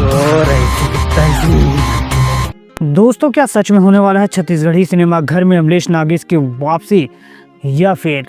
और ऐसी तहसील। दोस्तों, क्या सच में होने वाला है छत्तीसगढ़ी सिनेमा घर में अमलेश नागेश की वापसी, या फिर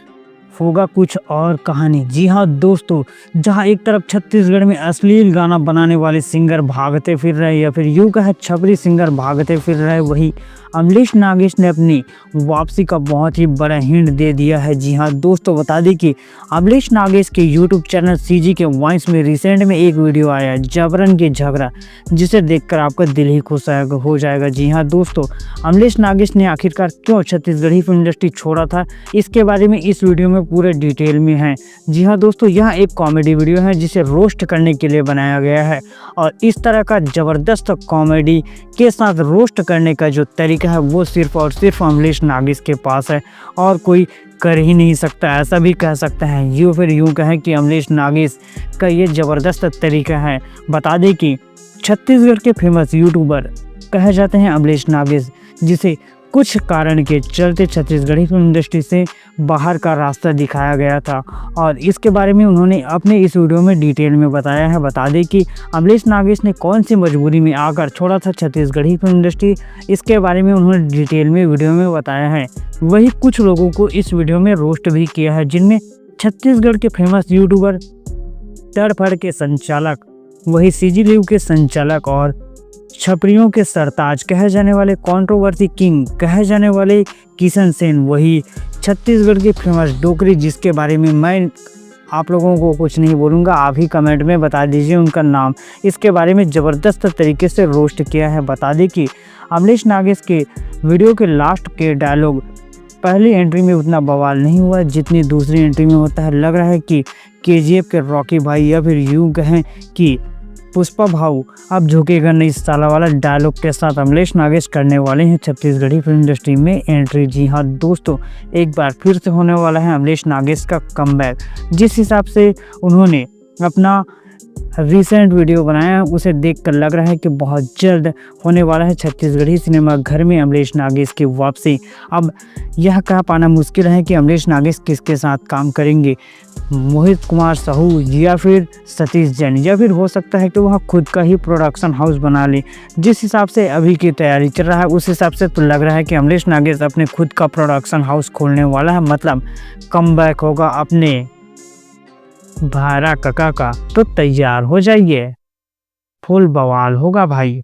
होगा कुछ और कहानी? जी हाँ दोस्तों, जहां एक तरफ छत्तीसगढ़ में अश्लील गाना बनाने वाले सिंगर भागते फिर रहे, या फिर यूं कहे छपरी सिंगर भागते फिर रहे, वही अमलेश नागेश ने अपनी वापसी का बहुत ही बड़ा हिंट दे दिया है। जी हाँ दोस्तों, बता दें कि अमलेश नागेश के यूट्यूब चैनल सीजी के वॉइस में रिसेंट में एक वीडियो आया, जबरन के झगड़ा, जिसे देखकर आपका दिल ही खुश हो जाएगा। जी हाँ दोस्तों, अमलेश नागेश ने आखिरकार क्यों छत्तीसगढ़ी फिल्म इंडस्ट्री छोड़ा था, इसके बारे में इस वीडियो में पूरे डिटेल में है। जी हाँ दोस्तों, यह एक कॉमेडी वीडियो है जिसे रोस्ट करने के लिए बनाया गया है, और इस तरह का ज़बरदस्त कॉमेडी के साथ रोस्ट करने का जो तरीका है वो सिर्फ और सिर्फ अमलेश नागेश के पास है, और कोई कर ही नहीं सकता। ऐसा भी कह सकते हैं, यूँ फिर यूँ कहें कि अमलेश नागेश का ये ज़बरदस्त तरीका है। बता दें कि छत्तीसगढ़ के फेमस यूट्यूबर कहे जाते हैं अमलेश नागेश, जिसे कुछ कारण के चलते छत्तीसगढ़ी फिल्म इंडस्ट्री से बाहर का रास्ता दिखाया गया था, और इसके बारे में उन्होंने अपने इस वीडियो में डिटेल में बताया है। बता दें कि अमलेश नागेश ने कौन सी मजबूरी में आकर छोड़ा था छत्तीसगढ़ी फिल्म इंडस्ट्री, इसके बारे में उन्होंने डिटेल में वीडियो में बताया है। वही कुछ लोगों को इस वीडियो में रोस्ट भी किया है, जिनमें छत्तीसगढ़ के फेमस यूट्यूबर तड़फड़ के संचालक, वही सीजी लिव के संचालक, और छपरियों के सरताज कहे जाने वाले, कंट्रोवर्सी किंग कहे जाने वाले किशन सेन, वही छत्तीसगढ़ के फेमस डोकरी, जिसके बारे में मैं आप लोगों को कुछ नहीं बोलूँगा, आप ही कमेंट में बता दीजिए उनका नाम। इसके बारे में ज़बरदस्त तरीके से रोस्ट किया है। बता दें कि अमलेश नागेश के वीडियो के लास्ट के डायलॉग पहली एंट्री में उतना बवाल नहीं हुआ जितनी दूसरी एंट्री में होता है। लग रहा है कि केजीएफ के रॉकी भाई, या फिर यूँ कहें कि पुष्पा भाऊ अब झुकेगा नहीं साला वाला डायलॉग के साथ अमलेश नागेश करने वाले हैं छत्तीसगढ़ी फिल्म इंडस्ट्री में एंट्री। जी हाँ दोस्तों, एक बार फिर से होने वाला है अमलेश नागेश का कमबैक। जिस हिसाब से उन्होंने अपना रिसेंट वीडियो बनाया, उसे देखकर लग रहा है कि बहुत जल्द होने वाला है छत्तीसगढ़ी सिनेमा घर में अमलेश नागेश की वापसी। अब यह कह पाना मुश्किल है कि अमलेश नागेश किसके साथ काम करेंगे, मोहित कुमार साहू या फिर सतीश जैन, या फिर हो सकता है कि वह खुद का ही प्रोडक्शन हाउस बना ले। जिस हिसाब से अभी की तैयारी चल रहा है, उस हिसाब से तो लग रहा है कि अमलेश नागेश अपने खुद का प्रोडक्शन हाउस खोलने वाला है, मतलब कमबैक होगा अपने भारा काका का। तो तैयार हो जाइए, फुल बवाल होगा भाई।